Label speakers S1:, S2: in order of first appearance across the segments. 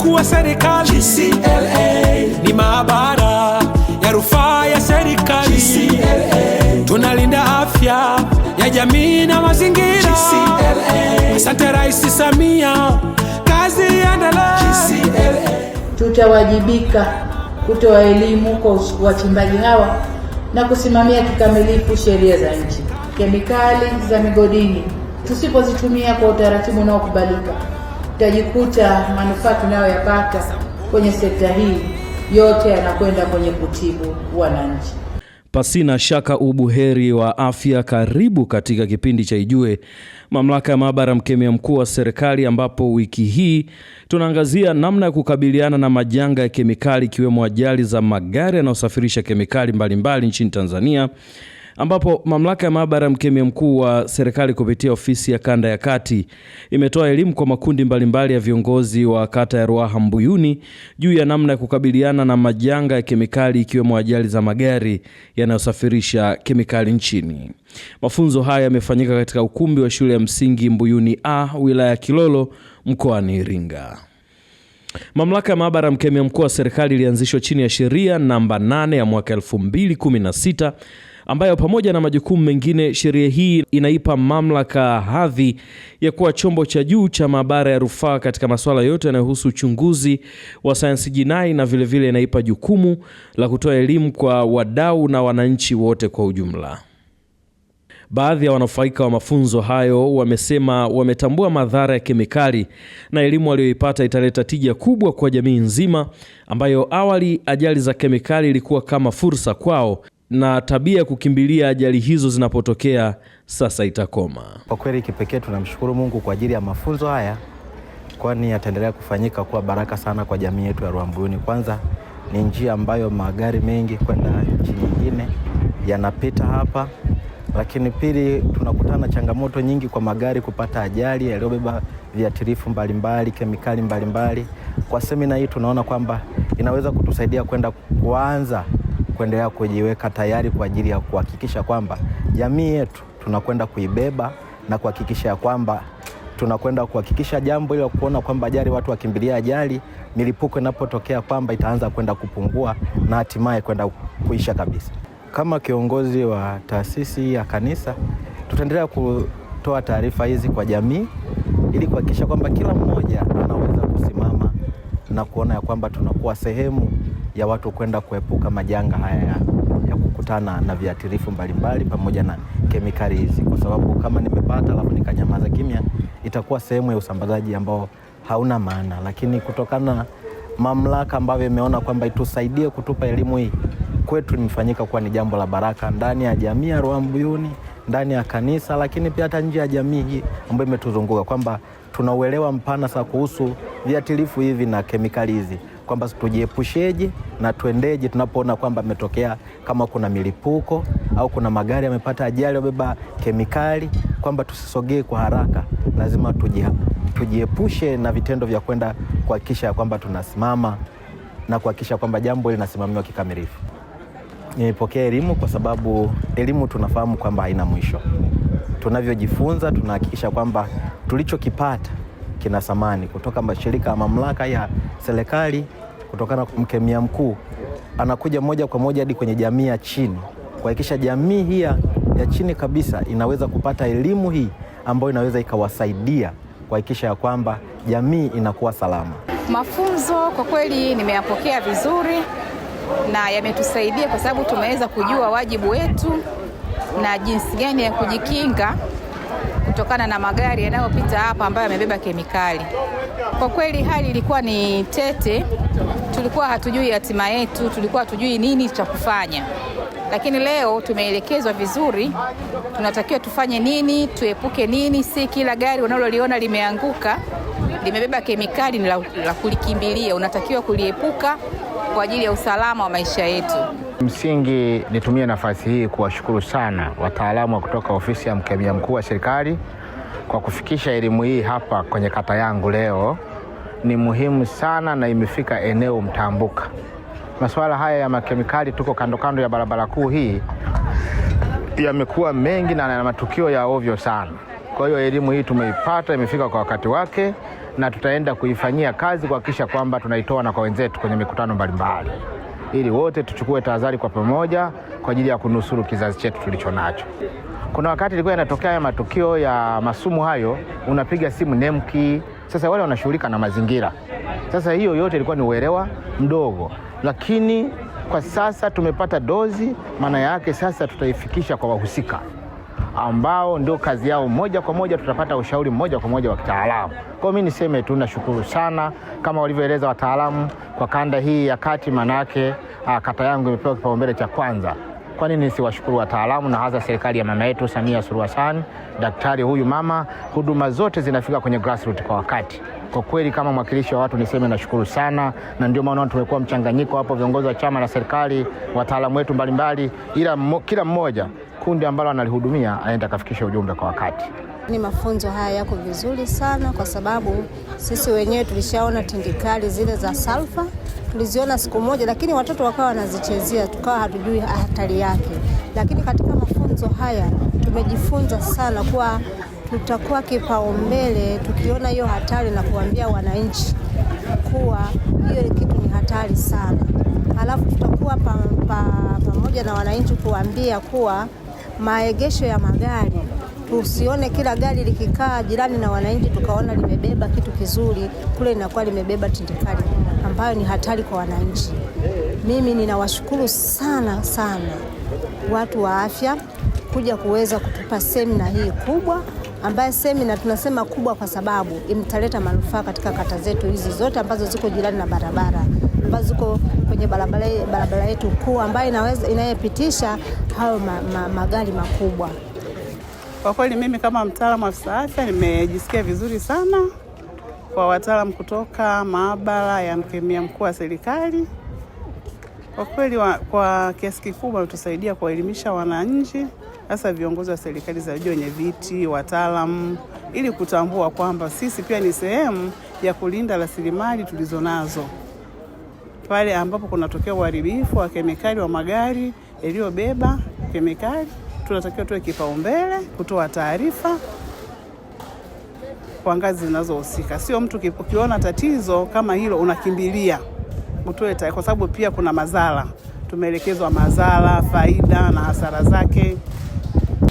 S1: mkuu wa serikali. GCLA ni maabara ya rufaa ya serikali. GCLA tunalinda afya ya jamii na mazingira. GCLA asante Rais Samia, kazi iendelee. GCLA
S2: tutawajibika kutoa elimu kwa wachimbaji hawa na kusimamia kikamilifu sheria za nchi. Kemikali za migodini tusipozitumia kwa utaratibu unaokubalika, tutajikuta manufaa tunayoyapata kwenye sekta hii yote yanakwenda kwenye kutibu wananchi.
S3: Pasina shaka ubuheri wa afya. Karibu katika kipindi cha Ijue, mamlaka ya maabara mkemia mkuu wa serikali, ambapo wiki hii tunaangazia namna ya kukabiliana na majanga ya kemikali ikiwemo ajali za magari yanayosafirisha kemikali mbalimbali nchini Tanzania, ambapo mamlaka ya maabara mkemia mkuu wa serikali kupitia ofisi ya kanda ya kati imetoa elimu kwa makundi mbalimbali ya viongozi wa kata ya Ruaha Mbuyuni juu ya namna ya kukabiliana na majanga ya kemikali ikiwemo ajali za magari yanayosafirisha kemikali nchini. Mafunzo haya yamefanyika katika ukumbi wa shule ya msingi Mbuyuni A, wilaya ya Kilolo, mkoani Iringa. Mamlaka ya maabara mkemia mkuu wa serikali ilianzishwa chini ya sheria namba 8 ya mwaka 2016, ambayo pamoja na majukumu mengine, sheria hii inaipa mamlaka hadhi ya kuwa chombo cha juu cha maabara ya rufaa katika masuala yote yanayohusu uchunguzi wa sayansi jinai, na vilevile inaipa jukumu la kutoa elimu kwa wadau na wananchi wote kwa ujumla. Baadhi ya wanufaika wa mafunzo hayo wamesema wametambua madhara ya kemikali na elimu walioipata italeta tija kubwa kwa jamii nzima, ambayo awali ajali za kemikali ilikuwa kama fursa kwao na tabia ya kukimbilia ajali hizo zinapotokea sasa itakoma.
S4: Kwa kweli kipekee tunamshukuru Mungu kwa ajili ya mafunzo haya, kwani yataendelea kufanyika kuwa baraka sana kwa jamii yetu ya Ruaha Mbuyuni. Kwanza ni njia ambayo magari mengi kwenda nchi nyingine yanapita hapa, lakini pili tunakutana changamoto nyingi kwa magari kupata ajali yaliyobeba viuatilifu mbalimbali, kemikali mbalimbali. Kwa semina hii tunaona kwamba inaweza kutusaidia kuendelea kujiweka tayari kwa ajili ya kuhakikisha kwamba jamii yetu tunakwenda kuibeba na kuhakikisha kwamba tunakwenda kuhakikisha jambo ile kuona kwamba ajali, watu wakimbilia ajali, milipuko inapotokea kwamba itaanza kwenda kupungua na hatimaye kwenda kuisha kabisa. Kama kiongozi wa taasisi ya kanisa, tutaendelea kutoa taarifa hizi kwa jamii ili kuhakikisha kwamba kila mmoja anaweza kusimama na kuona ya kwamba tunakuwa sehemu ya watu kwenda kuepuka majanga haya ya kukutana na viuatilifu mbalimbali pamoja na kemikali hizi, kwa sababu kama nimepata alafu nikanyamaza kimya, itakuwa sehemu ya usambazaji ambao hauna maana. Lakini kutokana na mamlaka ambayo imeona kwamba itusaidie kutupa elimu hii, kwetu imefanyika kuwa ni jambo la baraka ndani ya jamii ya Ruaha Mbuyuni, ndani ya kanisa, lakini pia hata nje ya jamii hii ambayo imetuzunguka, kwamba tunauelewa mpana sana kuhusu viuatilifu hivi na kemikali hizi, kwamba tujiepusheje na tuendeje tunapoona kwamba imetokea, kama kuna milipuko au kuna magari yamepata ajali yabeba kemikali, kwamba tusisogee kwa haraka. Lazima tujiepushe na vitendo vya kwenda kuhakikisha kwamba tunasimama na kuhakikisha kwamba jambo linasimamiwa kikamilifu. Nimepokea elimu kwa sababu elimu tunafahamu kwamba haina mwisho. Tunavyojifunza tunahakikisha kwamba tulichokipata kina thamani kutoka mashirika ya mamlaka ya serikali, kutokana na mkemia mkuu anakuja moja kwa moja hadi kwenye jamii ya chini, kuhakikisha jamii hii ya chini kabisa inaweza kupata elimu hii ambayo inaweza ikawasaidia kuhakikisha kwamba jamii inakuwa salama.
S5: Mafunzo kwa kweli nimeyapokea vizuri na yametusaidia kwa sababu tumeweza kujua wajibu wetu na jinsi gani ya kujikinga kutokana na magari yanayopita hapa ambayo yamebeba kemikali. Kwa kweli hali ilikuwa ni tete, tulikuwa hatujui hatima yetu, tulikuwa hatujui nini cha kufanya. Lakini leo tumeelekezwa vizuri, tunatakiwa tufanye nini, tuepuke nini. Si kila gari unaloliona limeanguka limebeba kemikali ni la kulikimbilia, unatakiwa kuliepuka kwa ajili ya usalama wa maisha yetu.
S6: Msingi nitumie nafasi hii kuwashukuru sana wataalamu wa kutoka ofisi ya mkemia mkuu wa serikali kwa kufikisha elimu hii hapa kwenye kata yangu leo. Ni muhimu sana na imefika eneo mtambuka. Masuala haya ya makemikali, tuko kando ya barabara kuu hii, yamekuwa mengi na matukio ya ovyo sana. Kwa hiyo elimu hii tumeipata, imefika kwa wakati wake, na tutaenda kuifanyia kazi kuhakikisha kwamba tunaitoa na kwa wenzetu kwenye mikutano mbalimbali, ili wote tuchukue tahadhari kwa pamoja kwa ajili ya kunusuru kizazi chetu tulicho nacho. Kuna wakati ilikuwa inatokea matukio ya masumu hayo, unapiga simu nemki, sasa wale wanashughulika na mazingira. Sasa hiyo yote ilikuwa ni uelewa mdogo, lakini kwa sasa tumepata dozi, maana yake sasa tutaifikisha kwa wahusika ambao ndio kazi yao moja kwa moja, tutapata ushauri moja kwa moja wa kitaalamu. Kwa mimi niseme tu nashukuru sana kama walivyoeleza wataalamu kwa kanda hii ya kati, maana yake kata yangu imepewa kipaumbele cha kwanza. Kwa nini nisiwashukuru wataalamu na hasa serikali ya mama yetu Samia Suluhu Hassan, daktari huyu mama, huduma zote zinafika kwenye grassroots kwa wakati. Kwa kweli kama mwakilishi wa watu niseme nashukuru sana, na ndio maana tumekuwa mchanganyiko hapo, viongozi wa chama na serikali, wataalamu wetu mbalimbali, ila kila mmoja kundi ambalo analihudumia aenda kafikisha ujumbe kwa wakati.
S7: Ni mafunzo haya yako vizuri sana, kwa sababu sisi wenyewe tulishaona tindikali zile za salfa, tuliziona siku moja, lakini watoto wakawa wanazichezea, tukawa hatujui hatari yake. Lakini katika mafunzo haya tumejifunza sana kuwa tutakuwa kipaumbele tukiona hiyo hatari na kuambia wananchi kuwa hiyo kitu ni hatari sana. Halafu tutakuwa pamoja na wananchi kuambia kuwa maegesho ya magari, tusione kila gari likikaa jirani na wananchi tukaona limebeba kitu kizuri, kule inakuwa limebeba tindikali ambayo ni hatari kwa wananchi. Mimi ninawashukuru sana sana watu wa afya kuja kuweza kutupa semina hii kubwa, ambaye semina tunasema kubwa kwa sababu imetaleta manufaa katika kata zetu hizi zote ambazo ziko jirani na barabara, ambazo ziko kwenye barabara yetu kuu ambayo inayepitisha hao magari makubwa.
S8: Kwa kweli mimi kama mtaalamu afisa afya nimejisikia vizuri sana kwa wataalamu kutoka maabara ya mkemia mkuu wa serikali. Kwa kweli kwa kiasi kikubwa tutasaidia kuelimisha wananchi, hasa viongozi wa serikali za juu, wenye viti, wataalamu, ili kutambua kwamba sisi pia ni sehemu ya kulinda rasilimali tulizonazo. Pale ambapo kunatokea uharibifu wa kemikali wa magari yaliyobeba kemikali, tunatakiwa tuwe kipaumbele kutoa taarifa kwa ngazi zinazohusika. Sio mtu ukiona tatizo kama hilo unakimbilia utoe taarifa, kwa sababu pia kuna madhara. Tumeelekezwa madhara, faida na hasara zake.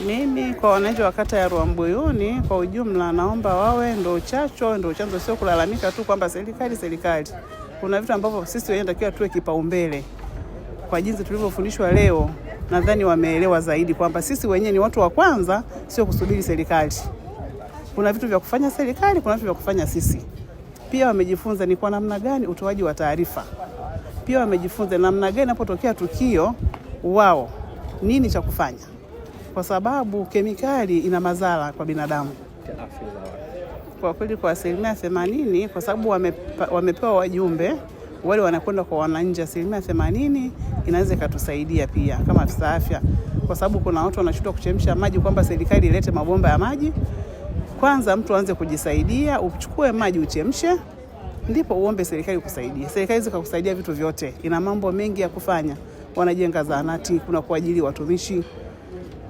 S8: Mimi kwa wananchi wa kata ya Rwambuyuni kwa ujumla naomba wawe ndo chanzo, sio kulalamika tu kwamba serikali. Kuna vitu ambavyo sisi wenyewe tunatakiwa tuwe kipaumbele. Kwa jinsi tulivyofundishwa leo, nadhani wameelewa zaidi kwamba sisi wenyewe ni watu wa kwanza, sio kusubiri serikali. Kuna vitu vya kufanya serikali, kuna vitu vya kufanya sisi. Pia wamejifunza ni kwa namna gani utoaji wa taarifa. Pia wamejifunza namna gani inapotokea tukio wao nini cha kufanya. Kwa sababu kemikali ina madhara kwa binadamu. Kwa kweli kwa 80%, kwa sababu wamepewa wajumbe wale wanakwenda kwa wananchi, 80% inaweza ikatusaidia pia kama afisa afya, kwa sababu kuna watu wanashindwa kuchemsha maji kwamba serikali ilete mabomba ya maji. Kwanza mtu aanze kujisaidia, uchukue maji uchemshe, ndipo uombe serikali kusaidia. Serikali zikakusaidia vitu vyote, ina mambo mengi ya kufanya. Wanajenga zahanati, kuna kuajiri watumishi.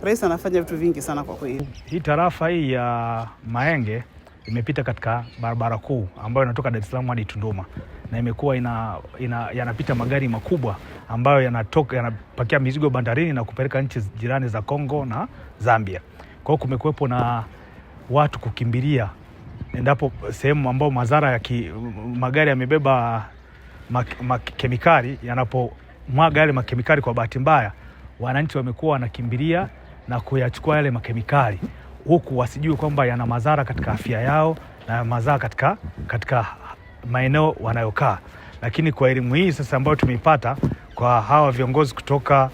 S8: Rais anafanya vitu vingi sana kwa kweli.
S9: Hii tarafa hii ya Mahenge imepita katika barabara kuu ambayo inatoka Dar es Salaam hadi Tunduma, na imekuwa yanapita magari makubwa ambayo yanapakia mizigo bandarini na kupeleka nchi jirani za Kongo na Zambia. Kwa hiyo kumekuwepo na watu kukimbilia endapo sehemu ambao madhara ya magari yamebeba makemikali, yanapomwaga yale makemikali kwa bahati mbaya, wananchi wamekuwa wanakimbilia na kuyachukua yale makemikali, huku wasijue kwamba yana madhara katika afya yao na madhara katika maeneo wanayokaa. Lakini kwa elimu hii sasa ambayo tumeipata kwa hawa viongozi kutoka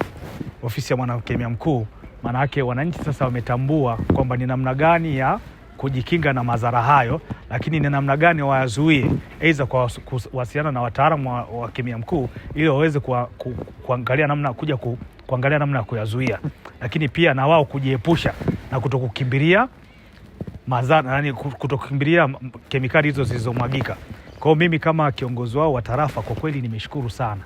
S9: ofisi ya mwanakemia mkuu, maana yake wananchi sasa wametambua kwamba ni namna gani ya kujikinga na madhara hayo, lakini ni namna gani wayazuie, aidha kwa kuwasiliana na wataalamu wa kemia mkuu ili waweze kuangalia namna kuangalia namna ya kuyazuia, lakini pia na wao kujiepusha na kutokukimbilia madhara, yani kutokukimbilia kemikali hizo zilizomwagika. Kwa hiyo mimi kama kiongozi wao wa tarafa kwa kweli nimeshukuru sana,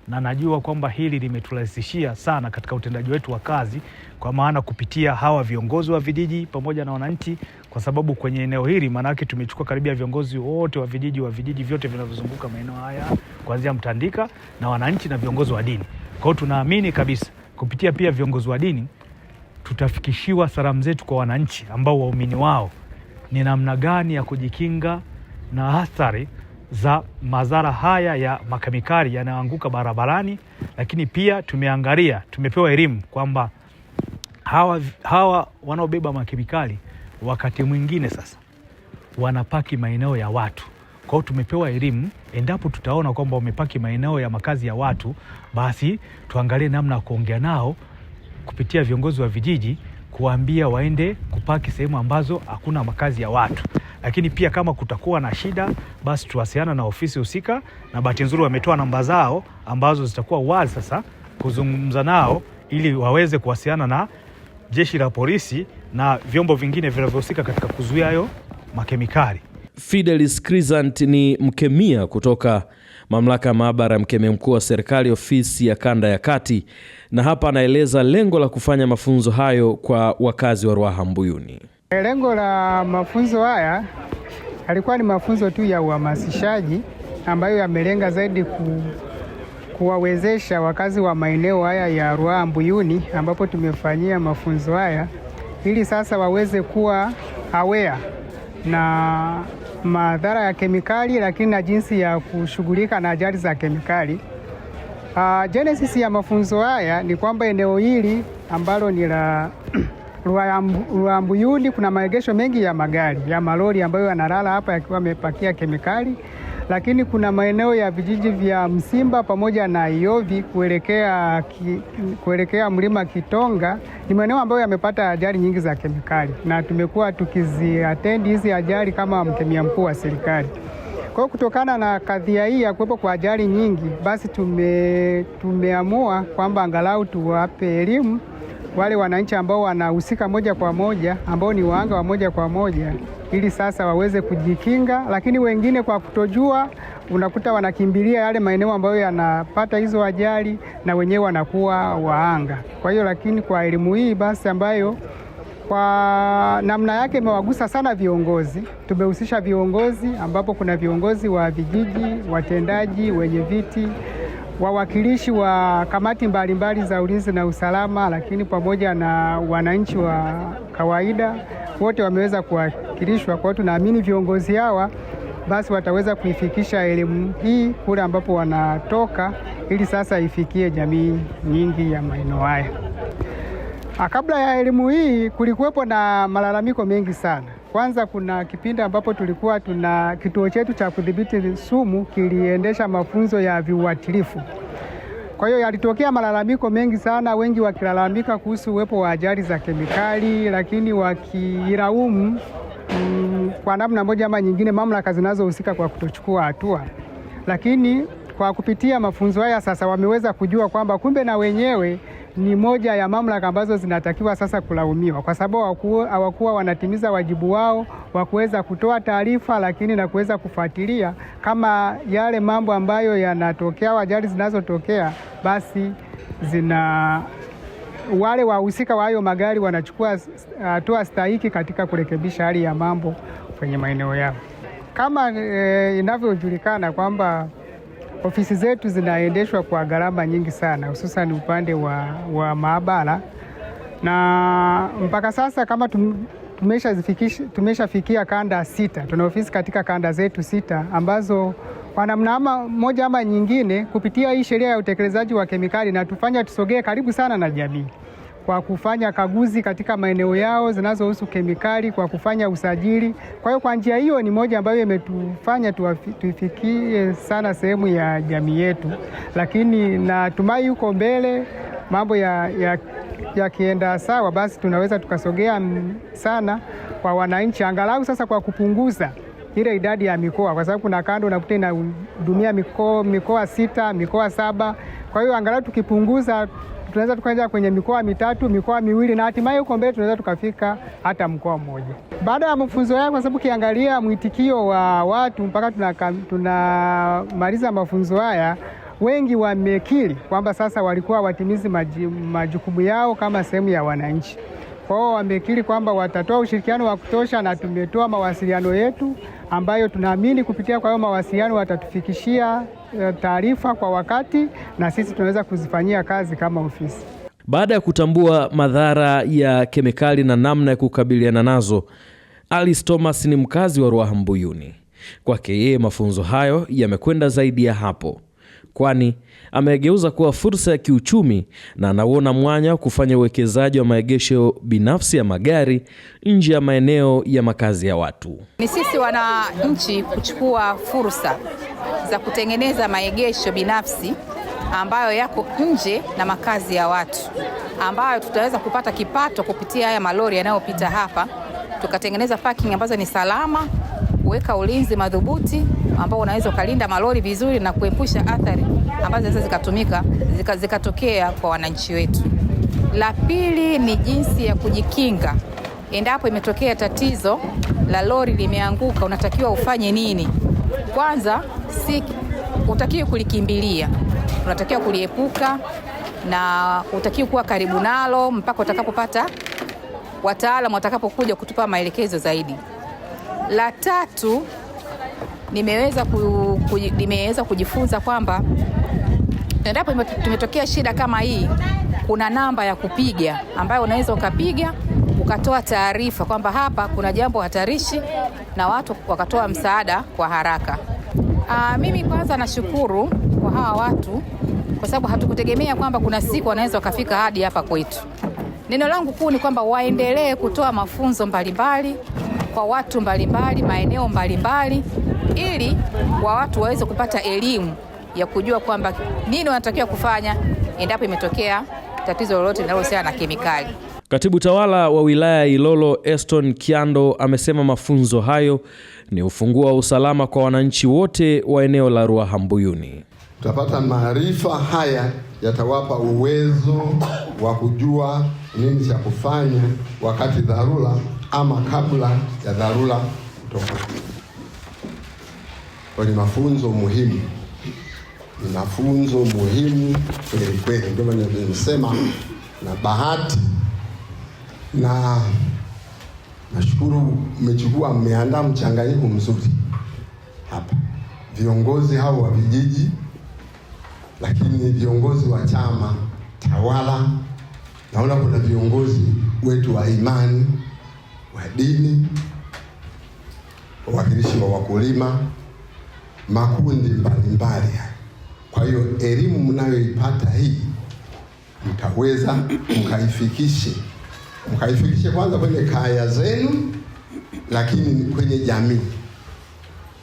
S9: na najua kwamba hili limeturahisishia sana katika utendaji wetu wa kazi, kwa maana kupitia hawa viongozi wa vijiji pamoja na wananchi, kwa sababu kwenye eneo hili maana yake tumechukua karibia viongozi wote wa vijiji vyote vinavyozunguka maeneo haya kuanzia Mtandika na wananchi na viongozi wa dini. Kwa hiyo tunaamini kabisa kupitia pia viongozi wa dini tutafikishiwa salamu zetu kwa wananchi ambao waumini wao ni namna gani ya kujikinga na athari za madhara haya ya makemikali yanayoanguka barabarani. Lakini pia tumepewa elimu kwamba hawa wanaobeba makemikali wakati mwingine sasa wanapaki maeneo ya watu. Kwa hiyo tumepewa elimu, endapo tutaona kwamba wamepaki maeneo ya makazi ya watu, basi tuangalie namna ya kuongea nao kupitia viongozi wa vijiji, kuambia waende kupaki sehemu ambazo hakuna makazi ya watu. Lakini pia kama kutakuwa na shida, basi tuwasiliana na ofisi husika, na bahati nzuri wametoa namba zao ambazo zitakuwa wazi sasa kuzungumza nao ili waweze kuwasiliana na jeshi la polisi na vyombo vingine vinavyohusika katika kuzuia hayo makemikali.
S3: Fidelis Crisant ni mkemia kutoka Mamlaka ya Maabara ya Mkemia Mkuu wa Serikali, ofisi ya Kanda ya Kati, na hapa anaeleza lengo la kufanya mafunzo hayo kwa wakazi wa Ruaha Mbuyuni.
S10: Lengo la mafunzo haya alikuwa ni mafunzo tu ya uhamasishaji ambayo yamelenga zaidi kuwawezesha wakazi wa maeneo haya ya Ruaha Mbuyuni ambapo tumefanyia mafunzo haya, ili sasa waweze kuwa aware na madhara ya kemikali, lakini na jinsi ya kushughulika na ajali za kemikali. Genesis ya mafunzo haya ni kwamba eneo hili ambalo ni la Ruaha Mbuyuni kuna maegesho mengi ya magari ya malori ambayo yanalala hapa yakiwa yamepakia kemikali, lakini kuna maeneo ya vijiji vya Msimba pamoja na Iovi kuelekea mlima Kitonga ni maeneo ambayo yamepata ajali nyingi za kemikali, na tumekuwa tukiziatendi hizi ajali kama mkemia mkuu wa serikali. Kwa hiyo kutokana na kadhia hii ya kuwepo kwa ajali nyingi, basi tumeamua kwamba angalau tuwape elimu wale wananchi ambao wanahusika moja kwa moja, ambao ni wahanga wa moja kwa moja, ili sasa waweze kujikinga. Lakini wengine kwa kutojua unakuta wanakimbilia yale maeneo ambayo yanapata hizo ajali na wenyewe wanakuwa wahanga. Kwa hiyo lakini kwa elimu hii basi ambayo kwa namna yake imewagusa sana viongozi, tumehusisha viongozi ambapo kuna viongozi wa vijiji, watendaji, wenye viti, wawakilishi wa kamati mbalimbali za ulinzi na usalama, lakini pamoja na wananchi wa kawaida, wote wameweza kuwakilishwa. Kwa hiyo tunaamini viongozi hawa basi wataweza kuifikisha elimu hii kule ambapo wanatoka, ili sasa ifikie jamii nyingi ya maeneo haya. Kabla ya elimu hii kulikuwepo na malalamiko mengi sana. Kwanza kuna kipindi ambapo tulikuwa tuna kituo chetu cha kudhibiti sumu kiliendesha mafunzo ya viuatilifu. Kwa hiyo yalitokea malalamiko mengi sana, wengi wakilalamika kuhusu uwepo wa ajali za kemikali, lakini wakilaumu kwa namna moja ama nyingine mamlaka zinazohusika kwa kutochukua hatua. Lakini kwa kupitia mafunzo haya sasa wameweza kujua kwamba kumbe na wenyewe ni moja ya mamlaka ambazo zinatakiwa sasa kulaumiwa, kwa sababu hawakuwa wanatimiza wajibu wao wa kuweza kutoa taarifa, lakini na kuweza kufuatilia kama yale mambo ambayo yanatokea, ajali zinazotokea, basi wale wahusika wa hayo magari wanachukua hatua stahiki katika kurekebisha hali ya mambo kwenye maeneo yao. Kama inavyojulikana kwamba ofisi zetu zinaendeshwa kwa gharama nyingi sana, hususan upande wa maabara, na mpaka sasa kama tumeshafikia kanda 6. Tuna ofisi katika kanda zetu 6 ambazo kwa namna moja ama nyingine kupitia hii sheria ya utekelezaji wa kemikali na tufanya tusogee karibu sana na jamii kwa kufanya kaguzi katika maeneo yao zinazohusu kemikali, kwa kufanya usajili. Kwa hiyo kwa njia hiyo ni moja ambayo imetufanya tuifikie sana sehemu ya jamii yetu, lakini natumai yuko mbele mambo yakienda sawa, basi tunaweza tukasogea sana kwa wananchi, angalau sasa kwa kupunguza ile idadi ya mikoa, kwa sababu kuna kanda unakuta inahudumia mikoa 6, mikoa 7. Kwa hiyo angalau tukipunguza tunaweza tukaanza kwenye mikoa 3, mikoa 2, na hatimaye huko mbele tunaweza tukafika hata mkoa mmoja. Baada ya mafunzo haya, kwa sababu kiangalia mwitikio wa watu mpaka tunamaliza mafunzo haya, wengi wamekiri kwamba sasa walikuwa watimizi majukumu yao kama sehemu ya wananchi. Kwa hiyo wamekiri kwamba watatoa ushirikiano wa kutosha, na tumetoa mawasiliano yetu ambayo tunaamini kupitia kwa hayo mawasiliano watatufikishia taarifa kwa wakati na sisi tunaweza kuzifanyia kazi kama ofisi.
S3: Baada ya kutambua madhara ya kemikali na namna ya kukabiliana nazo, Alice Thomas ni mkazi wa Ruahambuyuni. Kwake yeye mafunzo hayo yamekwenda zaidi ya hapo, kwani amegeuza kuwa fursa ya kiuchumi na anaona mwanya wa kufanya uwekezaji wa maegesho binafsi ya magari nje ya maeneo ya makazi ya watu.
S5: Ni sisi wananchi kuchukua fursa za kutengeneza maegesho binafsi ambayo yako nje na makazi ya watu, ambayo tutaweza kupata kipato kupitia haya malori yanayopita hapa, tukatengeneza parking ambazo ni salama, kuweka ulinzi madhubuti ambao unaweza kulinda malori vizuri na kuepusha athari ambazo zinaweza zikatokea kwa wananchi wetu. La pili ni jinsi ya kujikinga. Endapo imetokea tatizo la lori limeanguka, unatakiwa ufanye nini? Kwanza, si utakiwa kulikimbilia, unatakiwa kuliepuka na utakiwa kuwa karibu nalo mpaka utakapopata wataalamu watakapokuja kutupa maelekezo zaidi. La tatu, nimeweza kujifunza kwamba endapo tumetokea shida kama hii, kuna namba ya kupiga ambayo unaweza ukapiga ukatoa taarifa kwamba hapa kuna jambo hatarishi na watu wakatoa msaada kwa haraka. Mimi kwanza nashukuru kwa hawa watu kwa sababu hatukutegemea kwamba kuna siku wanaweza wakafika hadi hapa kwetu. Neno langu kuu ni kwamba waendelee kutoa mafunzo mbalimbali kwa watu mbalimbali, maeneo mbalimbali, ili watu waweze kupata elimu ya kujua kwamba nini wanatakiwa kufanya endapo imetokea tatizo lolote linalohusiana na kemikali.
S3: Katibu tawala wa wilaya ya Ilolo Eston Kiando amesema mafunzo hayo ni ufunguo wa usalama kwa wananchi wote wa eneo la Ruahambuyuni.
S11: Tutapata maarifa haya yatawapa uwezo wa kujua nini cha kufanya wakati dharura ama kabla ya dharura kutoka. Kwa ni mafunzo muhimu. Ni mafunzo muhimu kweli. Ndio maana nimesema na bahati na nashukuru mmeandaa mchanganyiko mzuri hapa. Viongozi hao wa vijiji, lakini viongozi wa chama tawala, naona kuna viongozi wetu wa imani, wa dini, wawakilishi wa wakulima, makundi mbalimbali. Kwa hiyo elimu mnayoipata hii mtaweza mkaifikishe kwanza kwenye kaya zenu, lakini kwenye jamii.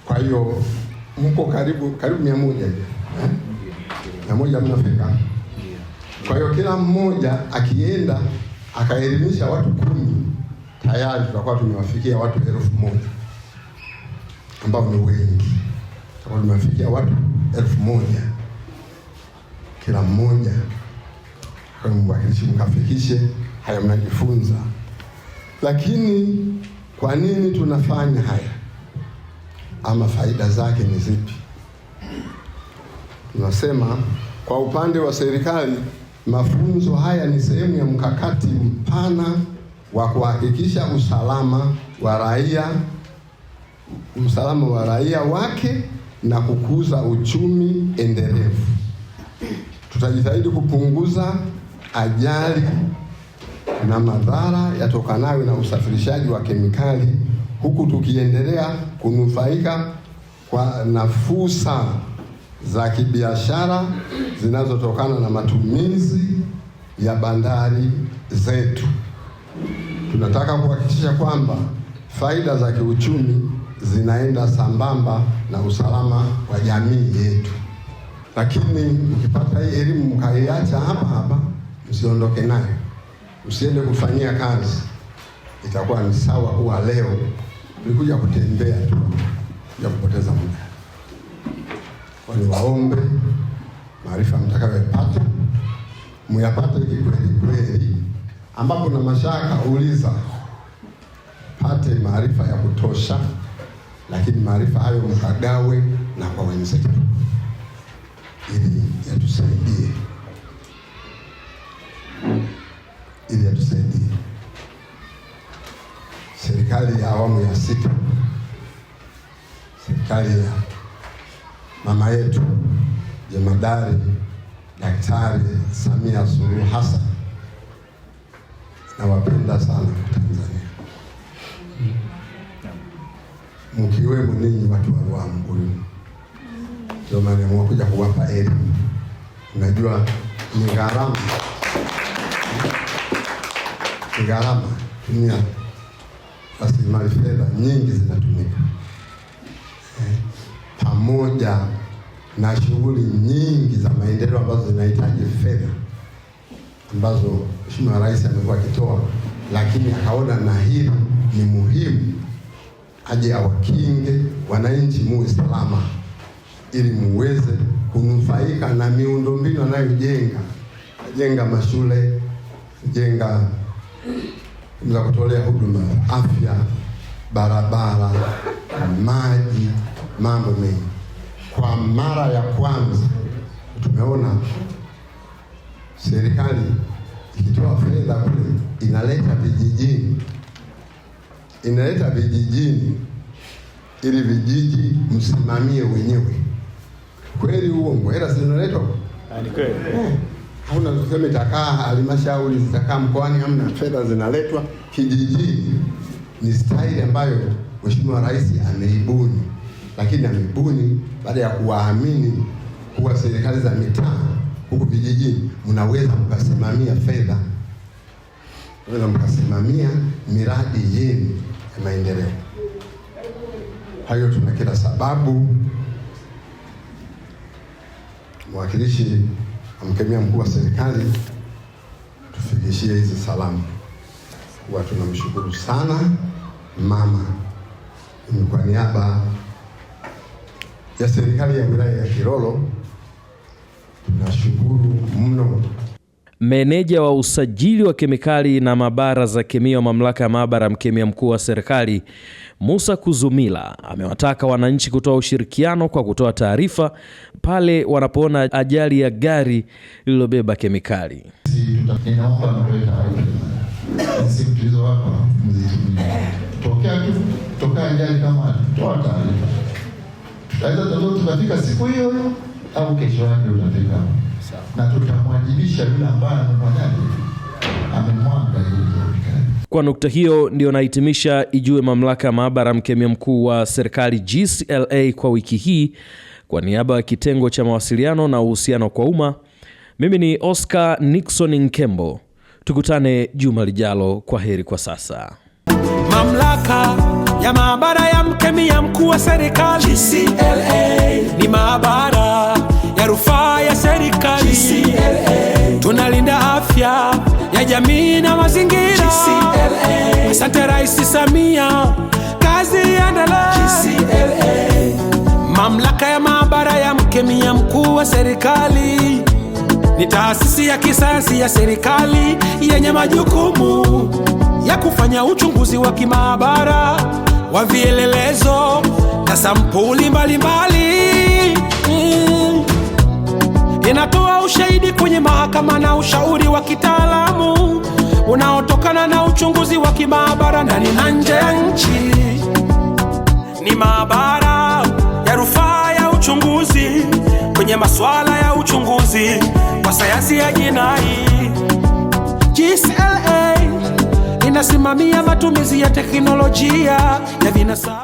S11: Kwa hiyo mko karibu 100 mnafika. Kwa hiyo kila mmoja akienda akaelimisha watu 10, tayari tutakuwa tumewafikia watu 1000 ambao ni wengi. Tutakuwa tumewafikia watu 1000 kila mmoja. Kwa mwakilishi mkafikishe haya mnajifunza. Lakini kwa nini tunafanya haya? Ama faida zake ni zipi? Tunasema kwa upande wa serikali, mafunzo haya ni sehemu ya mkakati mpana wa kuhakikisha usalama wa raia wake na kukuza uchumi endelevu. Tutajitahidi kupunguza ajali na madhara yatokanayo na usafirishaji wa kemikali, huku tukiendelea kunufaika na fursa za kibiashara zinazotokana na matumizi ya bandari zetu. Tunataka kuhakikisha kwamba faida za kiuchumi zinaenda sambamba na usalama wa jamii yetu. Lakini mkipata hii elimu mkaiacha hapa, msiondoke nayo. Msiende kufanyia kazi. Itakuwa ni sawa kuwa leo nilikuja kutembea tu ya kupoteza muda. Kwa hiyo waombe maarifa mtakayopata muyapate kweli, ambapo na mashaka uliza, pate maarifa ya kutosha, lakini maarifa hayo mkagawe na kwa wenzetu. ili yatusaidie. Serikali ya awamu ya 6, serikali ya mama yetu Jemadari Daktari Samia Suluhu Hassan, nawapenda sana Tanzania, mkiwemo ninyi watu wa Ruambuyuni. Ndio maana nimekuja kuwapa elimu. Unajua ni gharama tumia rasilimali fedha nyingi zinatumika, pamoja na shughuli nyingi za maendeleo ambazo zinahitaji fedha ambazo Mheshimiwa Rais amekuwa akitoa, lakini akaona na hili ni muhimu aje awakinge wananchi muwe salama, ili muweze kunufaika na miundombinu anayojenga. Jenga mashule, jenga za kutolea huduma afya, barabara, maji, mambo mengi. Kwa mara ya kwanza tumeona serikali ikitoa fedha kule inaleta vijijini ili vijiji msimamie wenyewe. Kweli uongo? Hela zinaletwa?
S9: Ni kweli.
S11: Hauna kusema itakaa halmashauri, zitakaa mkoani, hamna, fedha zinaletwa kijijini. Ni staili ambayo Mheshimiwa Rais ameibuni, lakini ameibuni baada ya kuwaamini kuwa serikali za mitaa huku vijijini mnaweza mkasimamia fedha, mnaweza mkasimamia miradi yenu ya maendeleo. Hayo tuna kila sababu, mwakilishi mkemia mkuu wa serikali, tufikishie hizi salamu. Kwa tunamshukuru sana mama, kwa niaba ya serikali ya wilaya ya Kilolo tunashukuru mno.
S3: Meneja wa usajili wa kemikali na maabara za kemia wa mamlaka ya maabara mkemia mkuu wa serikali Musa Kuzumila amewataka wananchi kutoa ushirikiano kwa kutoa taarifa pale wanapoona ajali ya gari lililobeba kemikali.
S12: Ninaomba mtoe taarifa. Siku tulizo hapa mzitumie. Tokea ajali kama toa taarifa. Tutaweza tukafika siku hiyo au kesho yake utafika. Na tutamwajibisha yule ambaye amemwaga hiyo.
S3: Kwa nukta hiyo ndio nahitimisha Ijue Mamlaka ya Maabara mkemia mkuu wa serikali GCLA kwa wiki hii. Kwa niaba ya kitengo cha mawasiliano na uhusiano kwa umma, mimi ni Oscar Nixon Nkembo. Tukutane juma lijalo. Kwa heri kwa sasa.
S1: Mamlaka ya maabara ya mkemia mkuu wa serikali GCLA ni maabara ya rufaa ya serikali GCLA. Tunalinda afya ya jamii na mazingira GCLA. Asante Rais Samia, kazi iendelee GCLA. Mamlaka ya maabara ya mkemia mkuu wa serikali ni taasisi ya kisayansi ya serikali yenye majukumu ya kufanya uchunguzi wa kimaabara wa vielelezo na sampuli mbalimbali. Inatoa ushahidi kwenye mahakama na ushauri wa kitaalamu unaotokana na uchunguzi wa kimaabara ndani na nje ya nchi. Ni maabara ya rufaa ya uchunguzi kwenye masuala ya uchunguzi wa sayansi ya jinai. GCLA inasimamia matumizi ya teknolojia ya vinasa